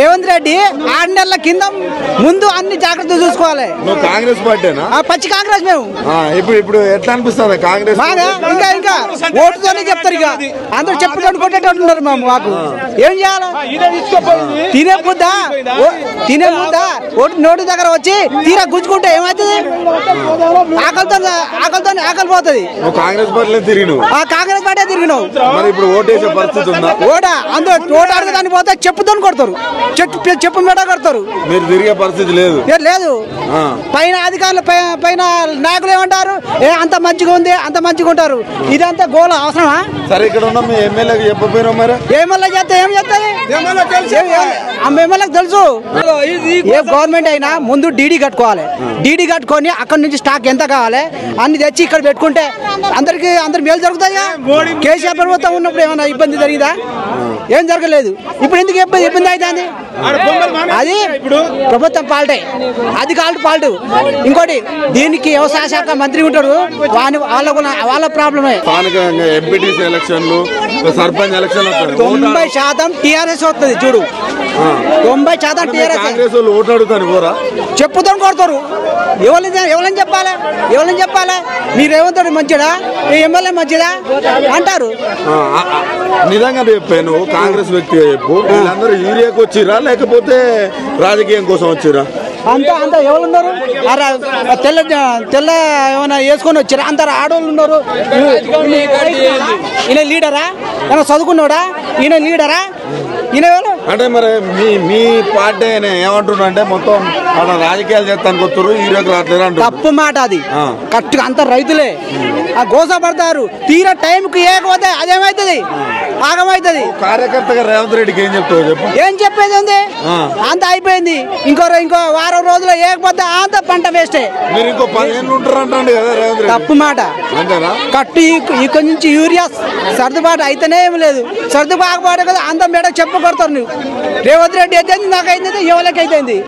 రేవంత్ రెడ్డి 6 నెలల కింద ముందు అన్ని జాగ్రత్తలు చూసుకోవాలి. కాంగ్రెస్ పార్టీనా? పచ్చి కాంగ్రెస్ మేము. ఇప్పుడు ఎట్లా అనిపిస్తుంది కాంగ్రెస్? ఇంకా ఓటుతోనే చెప్తారు. ఇక అందరూ చెప్పుకొని కొట్టేటట్టున్నారు మాకు. ఏం చేయాలి? తినే ముద్ద నోటి దగ్గర వచ్చి తీరా గుంజుకుంటే ఏమవుతుంది? ఆకలి పోతుంది. కాంగ్రెస్ పార్టీలో తిరిగినావు? కాంగ్రెస్ పార్టీ తిరిగినావు. మరి ఇప్పుడు ఓటేసే పరిస్థితి ఉందా? అందరూ ఓటు అడగదాన్ని పోతే చెప్పుతో కొడతారు. చెప్పు మీద కొడతారు. మీరు తిరిగే పరిస్థితి లేదు. పైన అధికారులు పైన నాయకులు ఏమంటారు? అంత మంచిగా ఉంది, అంత మంచిగా ఉంటారు. ఇదంతా గోల అవసరమా? సరే, ఇక్కడ ఉన్న మీ ఎమ్మెల్యేకి చెప్పపోయినా మరి? ఎమ్మెల్యే చేస్తే ఏం చేస్తుంది? ఎమ్మెల్యేకి తెలుసు. ఏ గవర్నమెంట్ అయినా ముందు డీడీ కట్టుకోవాలి. డీడీ కట్టుకొని అక్కడ నుంచి స్టాక్ ఎంత కావాలి అన్ని తెచ్చి ఇక్కడ పెట్టుకుంటే అందరు మేలు జరుగుతాయిగా. కేసీఆర్ ప్రభుత్వం ఉన్నప్పుడు ఏమైనా ఇబ్బంది జరిగిందా? ఏం జరగలేదు. ఇప్పుడు ఎందుకు ఇబ్బంది అవుతుంది? అది ప్రభుత్వం పాల్టే, అధికారులు పాల్టు. ఇంకోటి దీనికి వ్యవసాయ శాఖ మంత్రి ఉంటాడు, వాళ్ళ ప్రాబ్లమే. ఎంపీటీసీ ఎలక్షన్లు, సర్పంచ్ ఎలక్షన్లు 90% టీఆర్ఎస్ వస్తుంది. చూడు, 90% టీఆర్ఎస్. ఓట్లు అడుగుతాను పోరా, చెప్పుతో కొడతారు. ఎవరని చెప్పాలి? మీ రేవంత్ రెడ్డి మంచిదా, మీ ఎమ్మెల్యే మంచిదా అంటారు. నిజంగా చెప్పాను. కాంగ్రెస్ వ్యక్తి చెప్పు, వీళ్ళందరూ యూరియాకి వచ్చిరా లేకపోతే రాజకీయం కోసం వచ్చిరా? అంతా ఎవరున్నారు? తెల్ల ఏమైనా వేసుకొని వచ్చారా? అందరు ఆడవాళ్ళు ఉన్నారు. ఈయన లీడరా? ఏమైనా చదువుకున్నాడా? ఈయన లీడరా? ఈయన అంటే మరి మీ పార్టీ ఏమంటున్నా అంటే మొత్తం రాజకీయాలు చేస్తానికి వస్తారు, యూరియాకి రావట్లేదు అంటారు. తప్పు మాట అది. కరెక్ట్గా అంత రైతులే గోసపడతారు. తీరా టైంకి ఏకపోతే అదేమవుతుంది? ఆగమవుతుంది. కార్యకర్తగా రేవంత్ రెడ్డికి ఏం చెప్తావు చెప్పు? ఏం చెప్పేది ఉంది? అంత అయిపోయింది. ఇంకో వారం రోజులు ఏకపోతే అంత పంట వేస్టే. మీరు ఇంకో 10 ఏళ్ళు ఉంటారంటండి కదా రేవంత్ రెడ్డి? తప్పు మాట. కట్టు ఇక్కడ నుంచి యూరియా సర్దుబాటు అయితేనే ఏమి లేదు. సర్దుబాటు కదా అంత మేడ చెప్పు కొడతారు. నువ్వు రేవంత్ రెడ్డి అయితే నాకైతే ఎవరికైతే